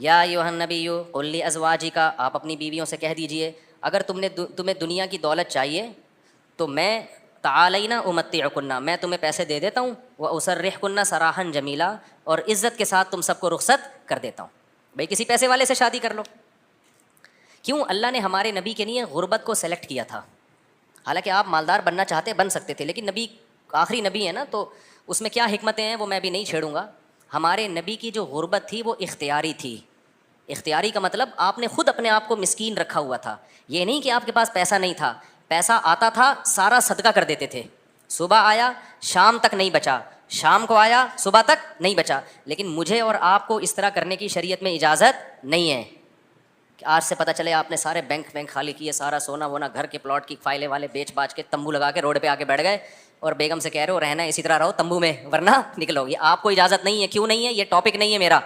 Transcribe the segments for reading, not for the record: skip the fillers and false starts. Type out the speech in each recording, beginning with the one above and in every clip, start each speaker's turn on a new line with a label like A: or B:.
A: یا ایھا النبی قل لازواجک، آپ اپنی بیویوں سے کہہ دیجئے اگر تمہیں دنیا کی دولت چاہیے تو میں تعالینا امتعکن، میں تمہیں پیسے دے دیتا ہوں، واسرحکن سراحا جمیلا، اور عزت کے ساتھ تم سب کو رخصت کر دیتا ہوں. بھئی کسی پیسے والے سے شادی کر لو. کیوں؟ اللہ نے ہمارے نبی کے لیے غربت کو سلیکٹ کیا تھا. حالانکہ آپ مالدار بننا چاہتے بن سکتے تھے، لیکن نبی آخری نبی ہے نا، تو اس میں کیا حکمتیں ہیں وہ میں بھی نہیں چھیڑوں گا. ہمارے نبی کی جو غربت تھی وہ اختیاری تھی. اختیاری کا مطلب آپ نے خود اپنے آپ کو مسکین رکھا ہوا تھا. یہ نہیں کہ آپ کے پاس پیسہ نہیں تھا، پیسہ آتا تھا سارا صدقہ کر دیتے تھے. صبح آیا شام تک نہیں بچا، شام کو آیا صبح تک نہیں بچا. لیکن مجھے اور آپ کو اس طرح کرنے کی شریعت میں اجازت نہیں ہے. آج سے پتہ چلے آپ نے سارے بینک خالی کیے، سارا سونا وونا گھر کے پلاٹ کی فائلیں والے بیچ باچ کے تمبو لگا کے روڈ پہ آ کے بیٹھ گئے اور بیگم سے کہہ رہے ہو رہنا ہے اسی طرح رہو تمبو میں ورنہ نکلو. یہ آپ کو اجازت نہیں ہے. کیوں نہیں ہے؟ یہ ٹاپک نہیں ہے میرا،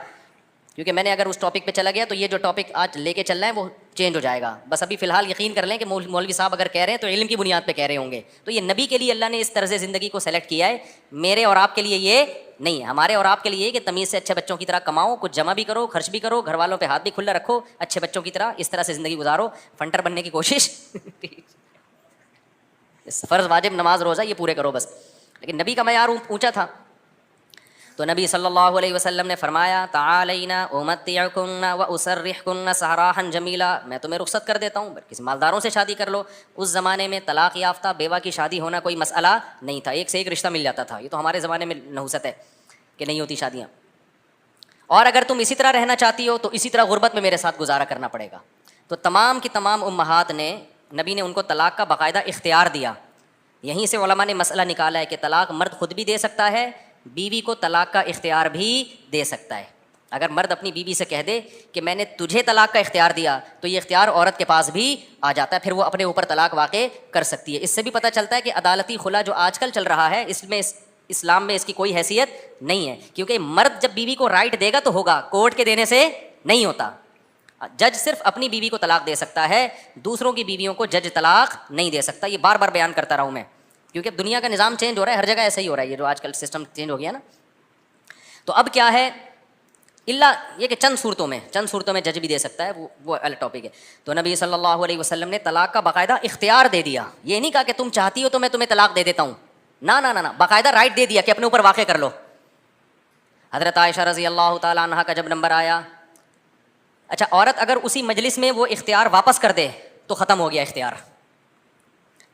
A: کیونکہ میں نے اگر اس ٹاپک پہ چلا گیا تو یہ جو ٹاپک آج لے کے چل رہا ہے وہ چینج ہو جائے گا. بس ابھی فی الحال یقین کر لیں کہ مولوی صاحب اگر کہہ رہے ہیں تو علم کی بنیاد پہ کہہ رہے ہوں گے. تو یہ نبی کے لیے اللہ نے اس طرز زندگی کو سلیکٹ کیا ہے، میرے اور آپ کے لیے یہ نہیں ہے. ہمارے اور آپ کے لیے کہ تمیز سے اچھے بچوں کی طرح کماؤ، کچھ جمع بھی کرو، خرچ بھی کرو، گھر والوں پہ ہاتھ بھی کھلا رکھو، اچھے بچوں کی طرح اس طرح سے زندگی گزارو، فنٹر بننے کی کوشش فرض واجب نماز روزہ یہ پورے کرو بس. لیکن نبی کا معیار اونچا تھا. تو نبی صلی اللہ علیہ وسلم نے فرمایا تعالینا امتعکن واسرحکن سراحا جمیلا، میں تمہیں رخصت کر دیتا ہوں، کسی مالداروں سے شادی کر لو. اس زمانے میں طلاق یافتہ بیوہ کی شادی ہونا کوئی مسئلہ نہیں تھا، ایک سے ایک رشتہ مل جاتا تھا. یہ تو ہمارے زمانے میں نحوست ہے کہ نہیں ہوتی شادیاں. اور اگر تم اسی طرح رہنا چاہتی ہو تو اسی طرح غربت میں میرے ساتھ گزارا کرنا پڑے گا. تو تمام کی تمام امہات نے، نبی نے ان کو طلاق کا باقاعدہ اختیار دیا. یہیں سے علماء نے مسئلہ نکالا ہے کہ طلاق مرد خود بھی دے سکتا ہے، بیوی کو طلاق کا اختیار بھی دے سکتا ہے. اگر مرد اپنی بیوی سے کہہ دے کہ میں نے تجھے طلاق کا اختیار دیا تو یہ اختیار عورت کے پاس بھی آ جاتا ہے، پھر وہ اپنے اوپر طلاق واقع کر سکتی ہے. اس سے بھی پتہ چلتا ہے کہ عدالتی خلا جو آج کل چل رہا ہے اس میں اسلام میں اس کی کوئی حیثیت نہیں ہے، کیونکہ مرد جب بیوی کو رائٹ دے گا تو ہوگا، کورٹ کے دینے سے نہیں ہوتا. جج صرف اپنی بیوی کو طلاق دے سکتا ہے، دوسروں کی بیویوں کو جج طلاق نہیں دے سکتا. یہ بار بار بیان کرتا رہا ہوں میں، کیونکہ دنیا کا نظام چینج ہو رہا ہے، ہر جگہ ایسا ہی ہو رہا ہے. یہ جو آج کل سسٹم چینج ہو گیا نا، تو اب کیا ہے اللہ یہ کہ چند صورتوں میں جج بھی دے سکتا ہے، وہ الگ ٹاپک ہے. تو نبی صلی اللہ علیہ وسلم نے طلاق کا باقاعدہ اختیار دے دیا. یہ نہیں کہا کہ تم چاہتی ہو تو میں تمہیں طلاق دے دیتا ہوں، نہ، باقاعدہ رائٹ دے دیا کہ اپنے اوپر واقع کر لو. حضرت عائشہ رضی اللہ تعالی عنہا کا جب نمبر آیا، اچھا عورت اگر اسی مجلس میں وہ اختیار واپس کر دے تو ختم ہو گیا اختیار.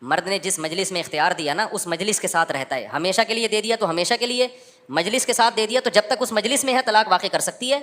A: مرد نے جس مجلس میں اختیار دیا نا اس مجلس کے ساتھ رہتا ہے، ہمیشہ کے لیے دے دیا تو ہمیشہ کے لیے، مجلس کے ساتھ دے دیا تو جب تک اس مجلس میں ہے طلاق واقع کر سکتی ہے.